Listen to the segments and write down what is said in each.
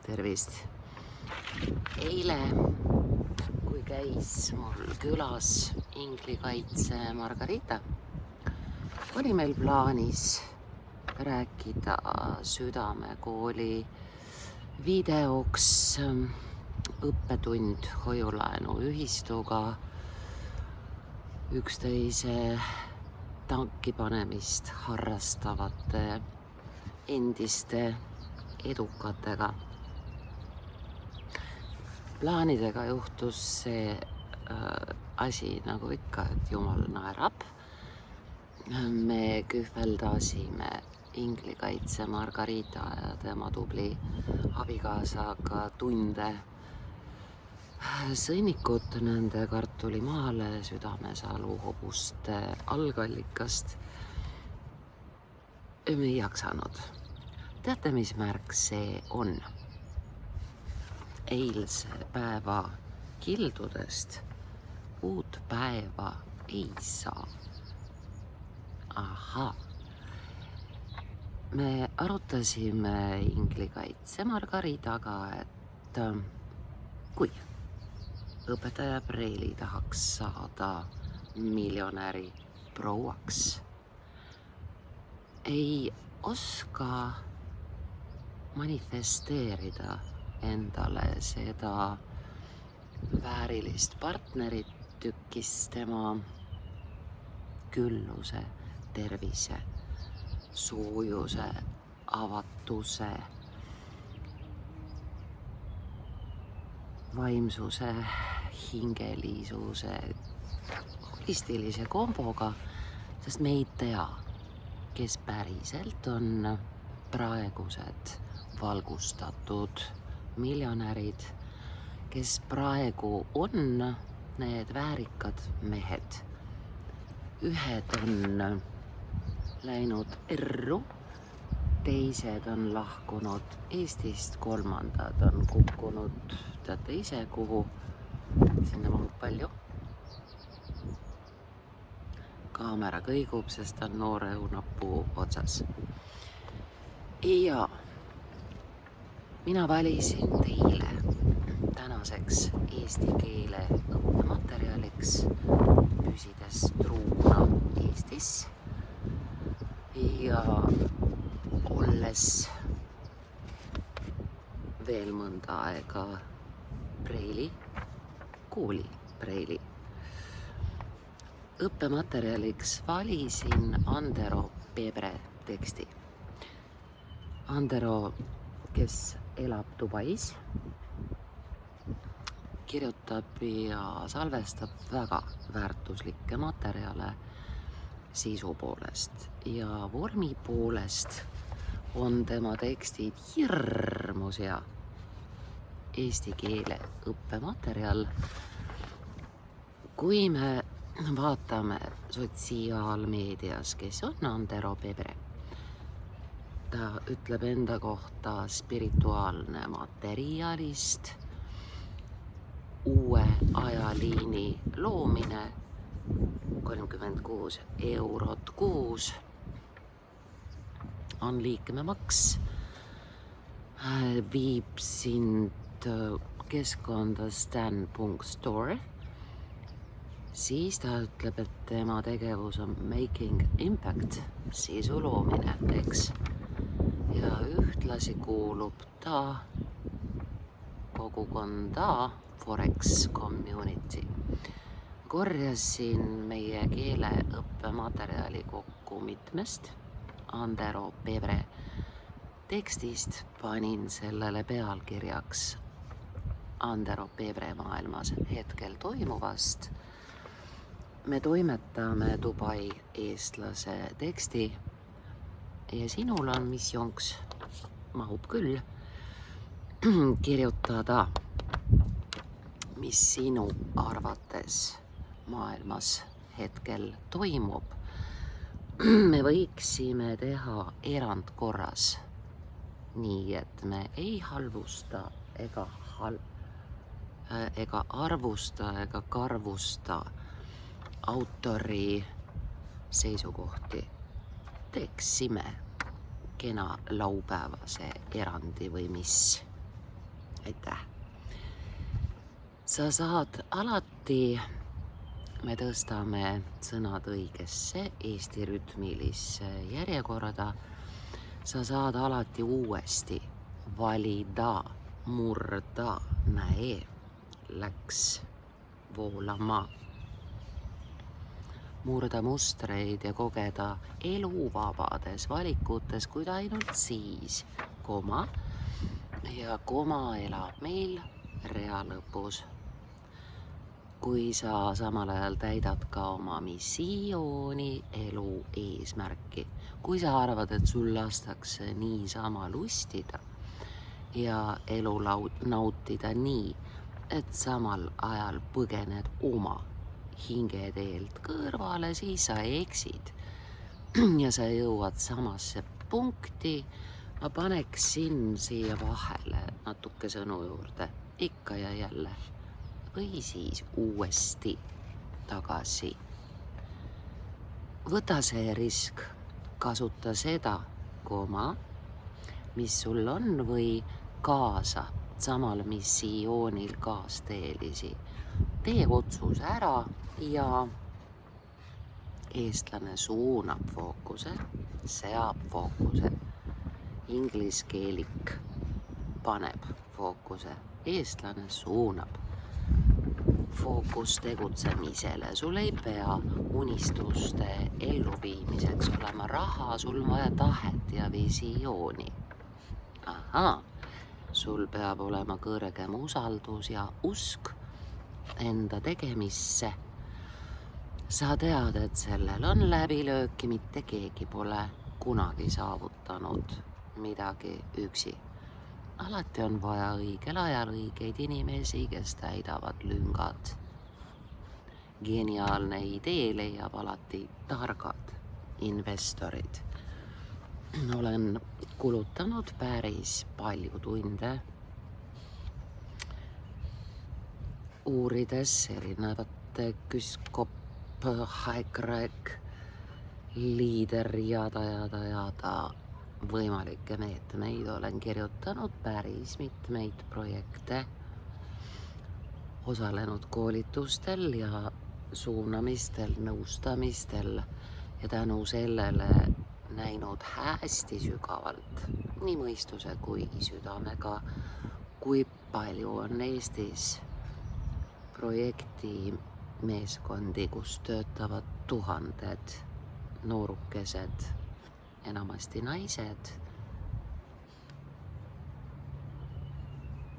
tervist! Eile, kui käis mul külas inglikaitse Margarita, oli meil plaanis rääkida Südamekooli videoks õppetund hoiulaenu ühistuga, üksteise tanki panemist harrastavate endiste edukatega. Plaanidega juhtus see asi nagu ikka, et jumal naerab. Me kühveldasime inglikaitse Margarita ja tema tubli abikaasaga tunde sõnnikut nende kartulimaale Südamesalu hobuste algallikast. Me ei jaksanud. Teate, mis märk see on? Eilse päeva kildudest uut päeva ei saa. Ahhaa. Me arutasime inglikaitse Margaritaga, et kui õpetaja Preili tahaks saada miljonäri prouaks, ei oska manifesteerida endale seda väärilist partnerit, tükkis tema külluse, tervise, soojuse, avatuse, vaimsuse, hingelisuse, holistilise komboga, sest me ei tea, kes päriselt on praegused valgustatud miljonärid, kes praegu on need väärikad mehed. Ühed on läinud erru, teised on lahkunud Eestist, kolmandad on kukkunud, teate ise kuhu, sinna mahub palju. Kaamera kõigub, sest on noore õunapuu otsas. Ja mina valisin teile tänaseks eesti keele õppematerjaliks, püsides truuna Eestis ja olles veel mõnda aega Preili kooli Preili. Õppematerjaliks valisin Andero Pebre teksti. Andero, kes elab Dubais, kirjutab ja salvestab väga väärtuslikke materjale sisu poolest ja vormi poolest on tema tekstid hirmus hea eesti keele õppematerjal. Kui me vaatame sotsiaalmeedias, kes on Andero Pebre, ta ütleb enda kohta spirituaalne materialist, uue ajaliini loomine, 36 eurot kuus on liikmemaks, viib sind keskkonda stan.store, siis ta ütleb, et tema tegevus on making impact, sisu loomine, eks. Ja ühtlasi kuulub ta kogukonda Forex Community. Korjasin meie keeleõppematerjali kokku mitmest Andero Pebre tekstist, panin sellele pealkirjaks Andero Pebre maailmas hetkel toimuvast. Me toimetame Dubai eestlase teksti ja sinul on missionks, mahub küll, kirjutada, mis sinu arvates maailmas hetkel toimub. Me võiksime teha erandkorras, nii et me ei halvusta ega arvusta ega karvusta autori seisukohti. Teeksime kena laupäevase erandi või mis. aitäh. Sa saad alati, me tõstame sõnad õigesse Eesti rütmilisse järjekorda, sa saad alati uuesti valida, murda, näe, läks voolama. Murda mustreid ja kogeda elu vabades valikutes, kuid ainult siis, ja koma elab meil rea lõpus. Kui sa samal ajal täidad ka oma missiooni, elu eesmärki, kui sa arvad, et sul lastakse niisama lustida ja elu nautida nii, et samal ajal põgened oma hingeteelt kõrvale, siis sa eksid ja sa jõuad samasse punkti. Ma paneksin siia vahele natuke sõnu juurde, ikka ja jälle, või siis uuesti tagasi. Võta see risk, kasuta seda, mis sul on, või kaasa samal missioonil kaasteelisi. Tee otsus ära ja eestlane suunab fookuse, seab fookuse. Ingliskeelik paneb fookuse, eestlane suunab fookus tegutsemisele. Sul ei pea unistuste elluviimiseks olema raha, sul on vaja tahet ja visiooni. Sul peab olema kõrgem usaldus ja usk enda tegemisse. Sa tead, et sellel on läbilööki, mitte keegi pole kunagi saavutanud midagi üksi. Alati on vaja õigel ajal õigeid inimesi, kes täidavad lüngad. Geniaalne idee leiab alati targad investorid. Olen kulutanud päris palju tunde uurides erinevate haekrek, liider, jada võimalikke meetmeid. Olen kirjutanud päris mitmeid projekte, osalenud koolitustel ja suunamistel, nõustamistel ja tänu sellele näinud hästi sügavalt, nii mõistuse kui südamega, kui palju on Eestis projekti meeskondi, kus töötavad tuhanded noorukesed, enamasti naised.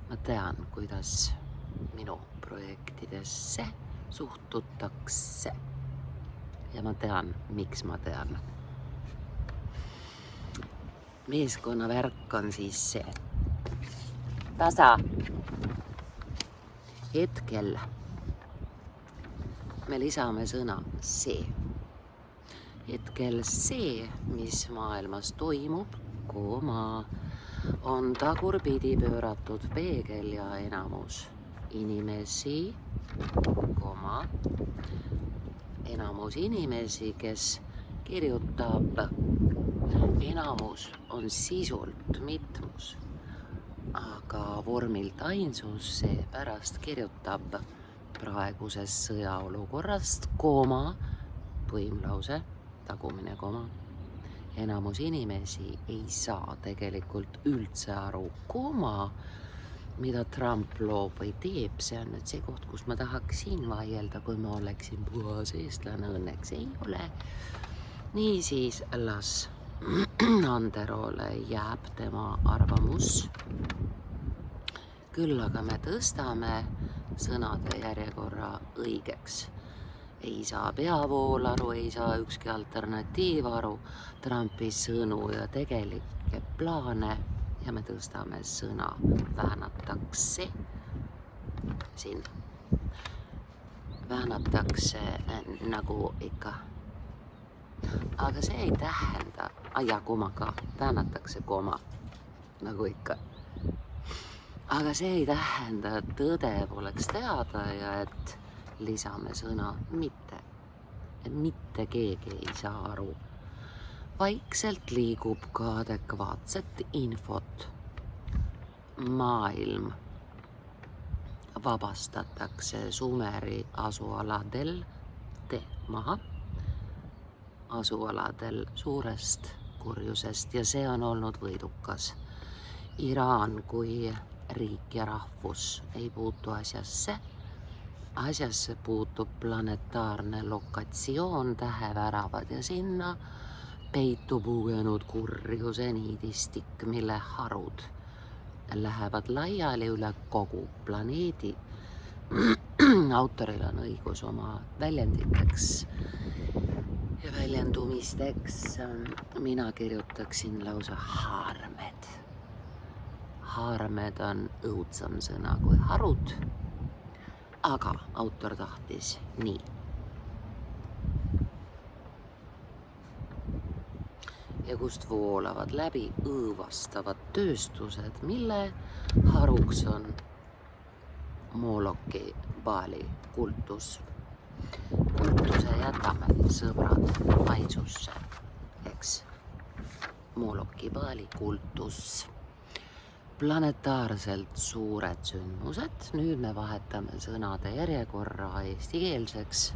Ma tean, kuidas minu projektidesse suhtutakse ja ma tean, miks ma tean. Meeskonna värk on siis see. Tasa. Hetkel me lisame sõna see. Hetkel see, mis maailmas toimub, on tagurpidi pööratud peegel ja enamus inimesi, enamus inimesi, kes kirjutab, enamus on sisult mitmus, aga vormilt ainsus, seepärast kirjutab praegusest sõjaolukorrast, põimlause, tagumine koma. Enamus inimesi ei saa tegelikult üldse aru, mida Trump loob või teeb. See on nüüd see koht, kus ma tahaksin vaielda, kui ma oleksin puhas eestlane, õnneks ei ole. Niisiis las Anderole jääb tema arvamus. Küll aga me tõstame sõnade järjekorra õigeks. Ei saa peavool aru, ei saa ükski alternatiiv aru Trumpi sõnu ja tegelikke plaane ja me tõstame sõna väänatakse siin. Väänatakse nagu ikka. Aga see ei tähenda, väänatakse nagu ikka. Aga see ei tähenda, et tõde poleks teada ja et lisame sõna mitte. Et mitte keegi ei saa aru. Vaikselt liigub ka adekvaatset infot. Maailm vabastatakse Sumeri asualadel asualadel suurest kurjusest ja see on olnud võidukas. Iraan kui riik ja rahvus ei puutu asjasse puutub planetaarne lokatsioon, täheväravad ja sinna peitu pugenud kurjuse niidistik, mille harud lähevad laiali üle kogu planeedi. Autoril on õigus oma väljenditeks ja väljendumisteks. Mina kirjutaksin lausa haarmed. Haarmed on õudsam sõna kui harud, aga autor tahtis nii. Ja kust voolavad läbi õõvastavad tööstused, mille haruks on Moloki Baali kultus. Kultuse jätame, sõbrad, maisusse, eks. Moloki Baali kultus. Planetaarselt suured sündmused, nüüd me vahetame sõnade järjekorra eestikeelseks,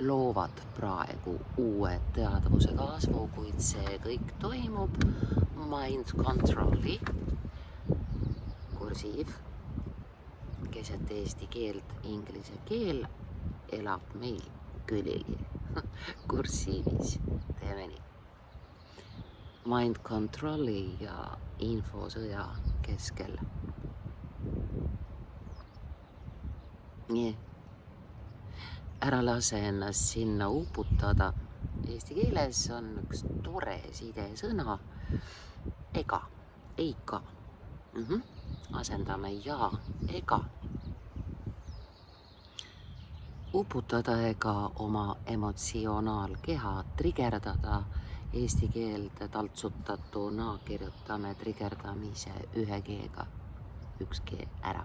loovad praegu uue teadvuse kasvu, kuid see kõik toimub mind control'i, kursiiv, keset eesti keelt inglise keel elab meil külili, kursiivis, teeme nii. Mind control'i ja infosõja keskel. Nii. Ära lase ennast sinna uputada. Eesti keeles on üks tore sidesõna. Ega, eika. Asendame ja, ega. Uputada ega oma emotsionaalkeha, trigerdada. Eesti keelde taltsutatuna kirjutame trigerdamise ühe G-ga, üks G ära.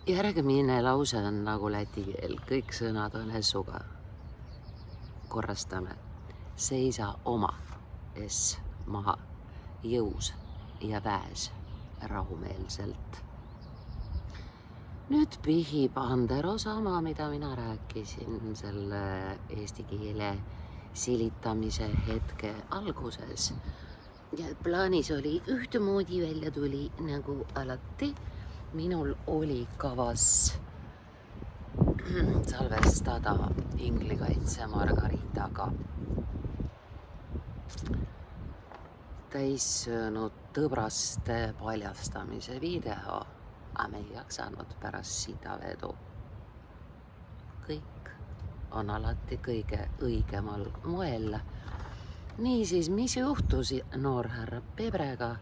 Järgmine lause on nagu läti keel, kõik sõnad on S-uga. Korrastame. Seisa oma S maha, jõus ja väes rahumeelselt. Nüüd pihib Andero sama, mida mina rääkisin selle eesti keele silitamise hetke alguses. Ja plaanis oli ühtemoodi välja tuli nagu alati. Minul oli kavas salvestada inglikaitse Margaritaga täissöönud tõbraste paljastamise video, aga me ei jaksanud pärast seda vedu. Kõik on alati kõige õigemal moel. Niisiis, mis juhtus noorhärra Pebrega?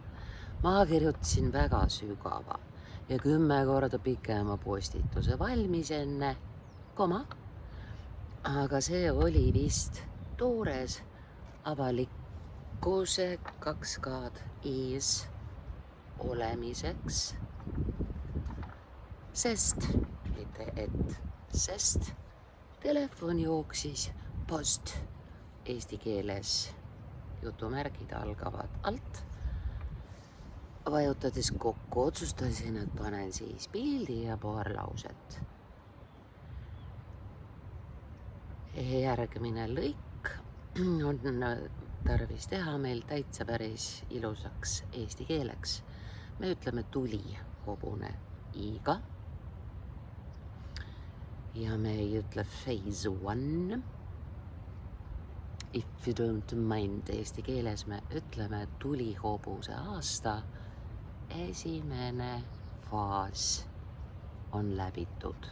Ma kirjutasin väga sügava ja 10 korda pikema postituse valmis enne, aga see oli vist toores avalikkuse 2K-d ees olemiseks, sest telefon jooksis post eesti keeles, jutumärgid algavad alt. Vajutades kokku otsustasin, et panen siis pildi ja paar lauset. Järgmine lõik on tarvis teha meil täitsa päris ilusaks eesti keeleks. Me ütleme tuli hobune i-ga. Ja me ei ütle phase 1. If you don't mind eesti keeles me ütleme tuli hobuse aasta. Esimene faas on läbitud.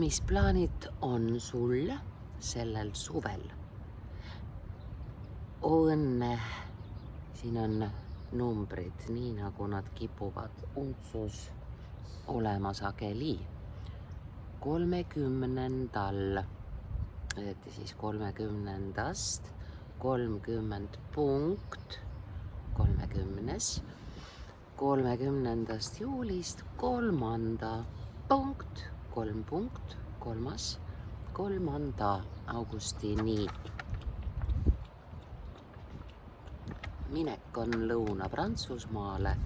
Mis plaanid on sul sellel suvel? Õnne, siin on numbrid, nii nagu nad kipuvad untsus olema sageli. 30. õieti siis 30. 30 punkt, 30. 30. juulist 3. punkt, 3 punkt, 3. 3. augustini. Minek on Lõuna-Prantsusmaale.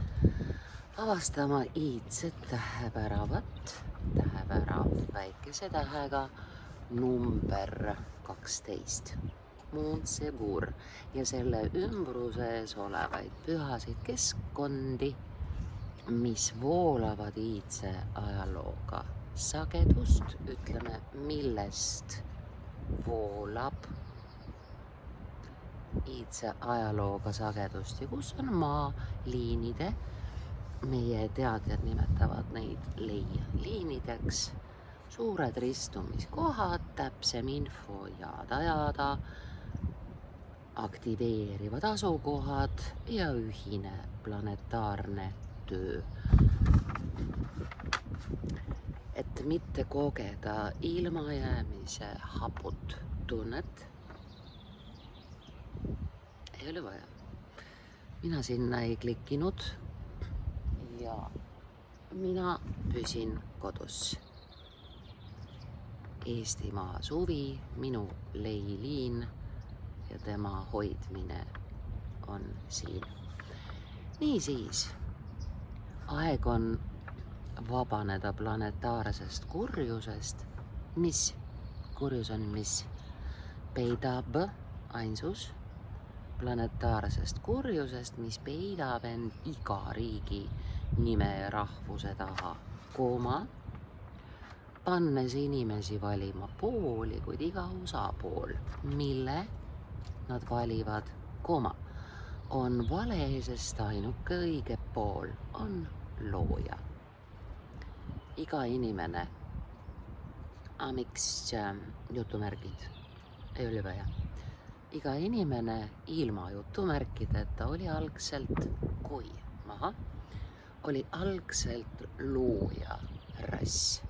avastama iidset täheväravat, tähevärav väikese tähega number 12, Montsegur ja selle ümbruses olevaid pühasid keskkondi, mis voolavad iidse ajalooga sagedust, ütleme, millest voolab iidse ajalooga sagedust ja kus on maaliinide, meie teadjad nimetavad neid leialiinideks, suured ristumiskohad, täpsem info jada, aktiveerivad asukohad ja ühine planetaarne töö. Et mitte kogeda ilmajäämise haput tunnet, ei ole vaja. Mina sinna ei klikkinud ja mina püsin kodus. Eestimaa suvi, minu leiliin ja tema hoidmine on siin. Niisiis, aeg on vabaneda planetaarsest kurjusest. Mis kurjus on mis? Peidab ainsus planetaarsest kurjusest, mis peidab end iga riigi nime ja rahvuse taha, pannes inimesi valima pooli, kuid iga osapool, mille nad valivad, on vale, sest ainuke õige pool on looja. Iga inimene, miks jutumärgid, ei ole vaja. Iga inimene ilma jutumärkideta oli algselt looja rass.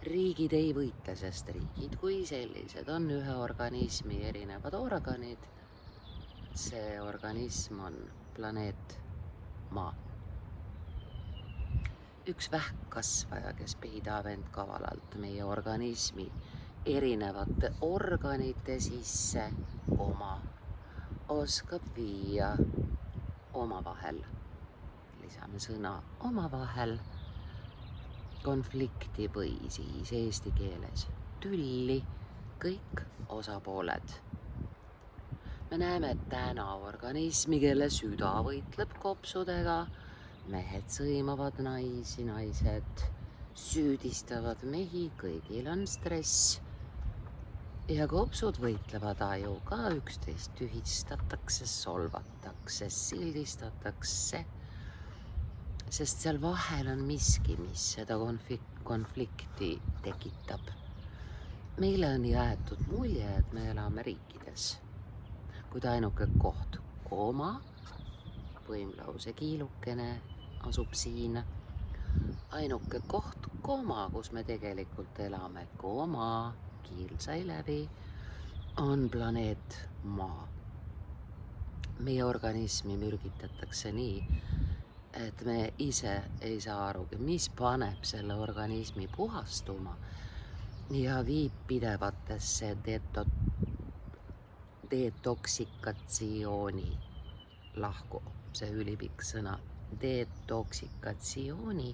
Riigid ei võitle, sest riigid kui sellised on ühe organismi erinevad organid. See organism on planeet Maa. Üks vähkkasvaja, kes peidab end kavalalt meie organismi erinevate organite sisse, oskab viia omavahel, lisame sõna omavahel, konflikti või siis eesti keeles tülli kõik osapooled. Me näeme täna organismi, kelle süda võitleb kopsudega, mehed sõimavad naisi, naised süüdistavad mehi, kõigil on stress. Ja kopsud võitlevad ajuga, üksteist tühistatakse, solvatakse, sildistatakse, sest seal vahel on miski, mis seda konflikti tekitab. Meile on jäetud mulje, et me elame riikides, kuid ainuke koht, võimlause kiilukene asub siin. Ainuke koht, kus me tegelikult elame, kiil sai läbi, on planeet Maa. Meie organismi mürgitatakse nii, et me ise ei saa arugi, mis paneb selle organismi puhastuma ja viib pidevatesse detoksikatsiooni lahku, see ülipikk sõna, detoksikatsiooni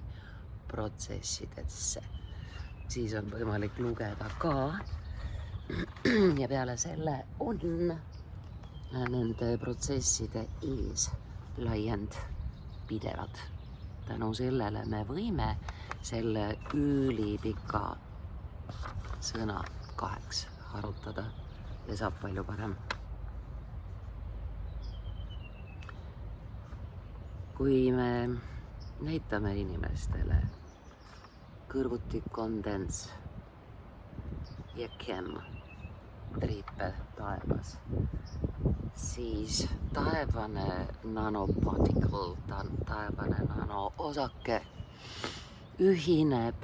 protsessidesse. Siis on võimalik lugeda ka ja peale selle on nende protsesside eeslaiend pidevad. Tänu sellele me võime selle ülipika sõna 2 harutada ja saab palju parem. Kui me näitame inimestele kõrvuti kondens ja triipe taevas, siis taevane nanoparticle, taevane nanoosake ühineb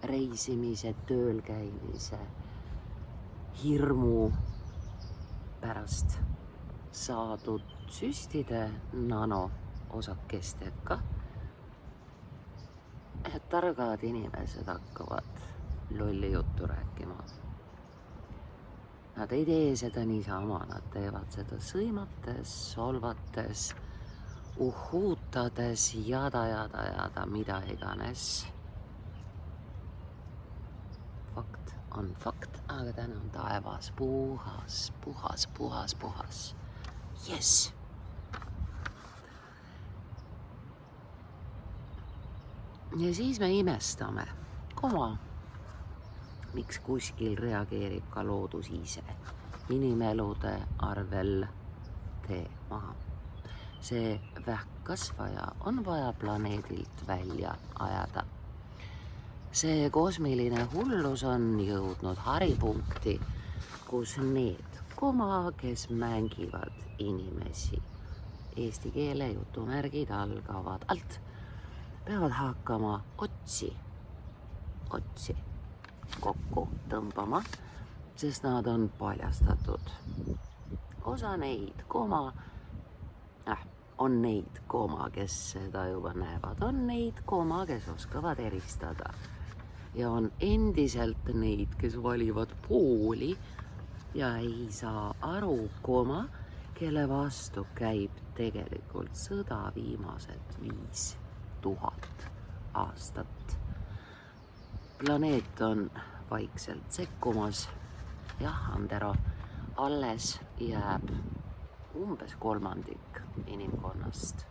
reisimise, tööl käimise, hirmu pärast saadud süstide nanoosakestega. Targad inimesed hakkavad lolli juttu rääkima. Nad ei tee seda niisama, nad teevad seda sõimates, solvates, uhuutades jada, mida iganes. Fakt on fakt, aga täna on taevas puhas. Jess! Ja siis me imestame, miks kuskil reageerib ka loodus ise. Inimelude arvel tee maha. See vähkkasvaja on vaja planeedilt välja ajada. See kosmiline hullus on jõudnud haripunkti, kus need, kes mängivad inimesi, eesti keele jutumärgid algavad alt, peavad hakkama otsi kokku tõmbama, sest nad on paljastatud. Osa neid, on neid, kes seda juba näevad, on neid, kes oskavad eristada. Ja on endiselt neid, kes valivad pooli ja ei saa aru, kelle vastu käib tegelikult sõda viimased 5000 aastat. Planeet on vaikselt sekkumas. Jah, Andero, alles jääb umbes 1/3 inimkonnast.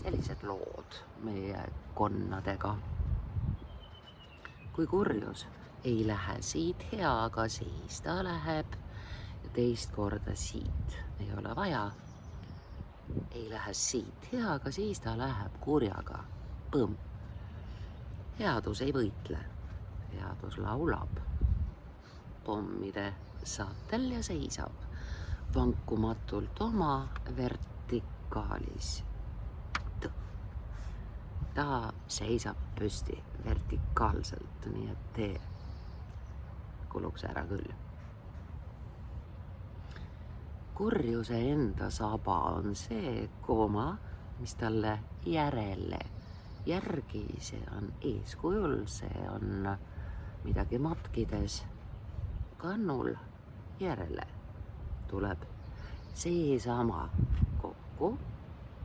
Sellised lood meie konnadega. Kui kurjus ei lähe siit heaga, siis ta läheb ja teist korda siit ei ole vaja. Ei lähe siit heaga, siis ta läheb kurjaga. Põmm. Headus ei võitle. Headus laulab pommide saatel ja seisab vankumatult oma vertikaalis. Ta seisab püsti vertikaalselt, nii et tee kuluks ära küll. Kurjuse enda saba on see, mis talle järgi, see on eeskujul, see on midagi matkides. Kannul järele tuleb seesama kokku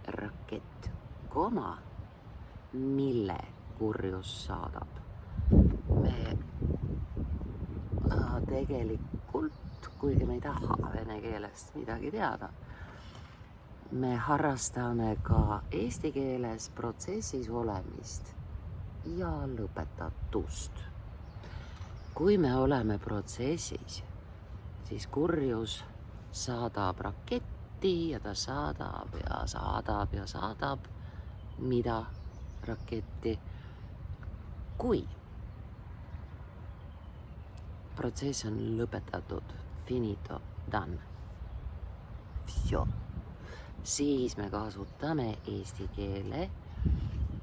rakett, mille kurjus saadab. Me tegelikult, kuigi me ei taha vene keelest midagi teada, me harrastame ka eesti keeles protsessis olemist ja lõpetatust. Kui me oleme protsessis, siis kurjus saadab raketti ja ta saadab mida raketti. Kui protsess on lõpetatud, finito, done, siis me kasutame eesti keele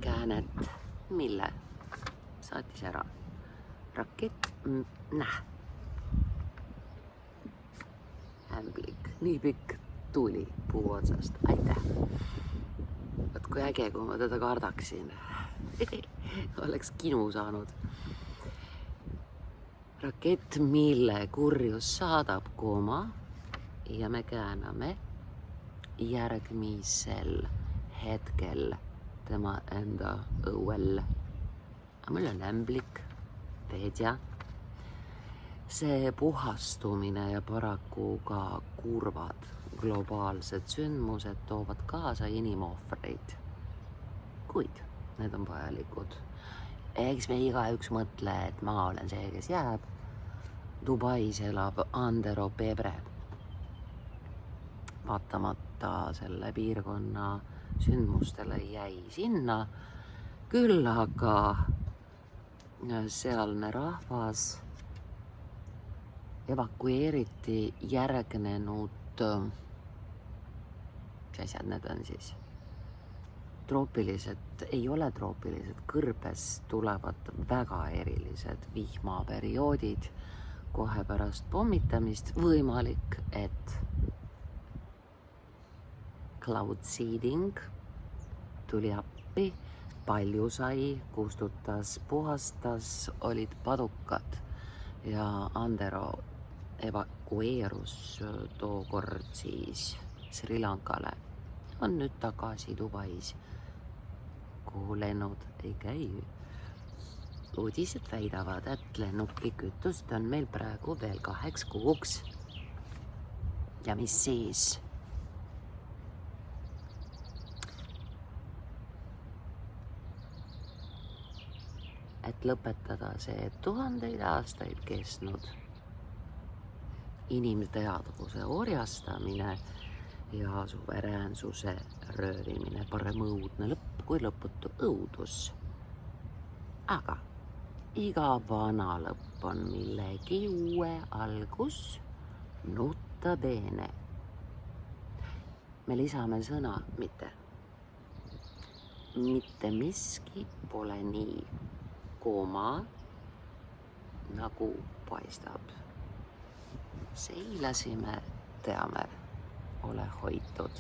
käänet, mille saatis ära rakett, ämblik, nii pikk tuli puu otsast, aitäh. Võt kui äge, kui ma teda kardaksin. Oleks kinu saanud. Rakett, mille kurjus saadab ja me kääname järgmisel hetkel tema enda õuel. Aga mul on ämblik, Vedja. See puhastumine ja paraku ka kurvad globaalsed sündmused toovad kaasa inimohvreid. Kuid need on vajalikud. Eks me igaüks mõtle, et ma olen see, kes jääb. Dubais elab Andero Pebre. Vaatamata selle piirkonna sündmustele jäi sinna. Küll aga sealne rahvas evakueeriti järgnenud, mis asjad need on siis? Ei ole troopilised, kõrbes tulevad väga erilised vihmaperioodid kohe pärast pommitamist. Võimalik, et cloud seeding tuli appi, palju sai, kustutas, puhastas, olid padukad ja Andero evakueerus tookord siis Sri Lankale. on nüüd tagasi Dubais, kuhu lennud ei käi. Uudised väidavad, et lennukikütust on meil praegu veel 2 kuuks. Ja mis siis? Et lõpetada see tuhandeid aastaid kestnud inimteadvuse orjastamine ja suveräänsuse röövimine, parem õudne lõpp kui lõputu õudus. Aga iga vana lõpp on millegi uue algus, nutta bene. Me lisame sõna mitte miski pole nii koma, nagu paistab. Seilasime, teame, ole hoitud.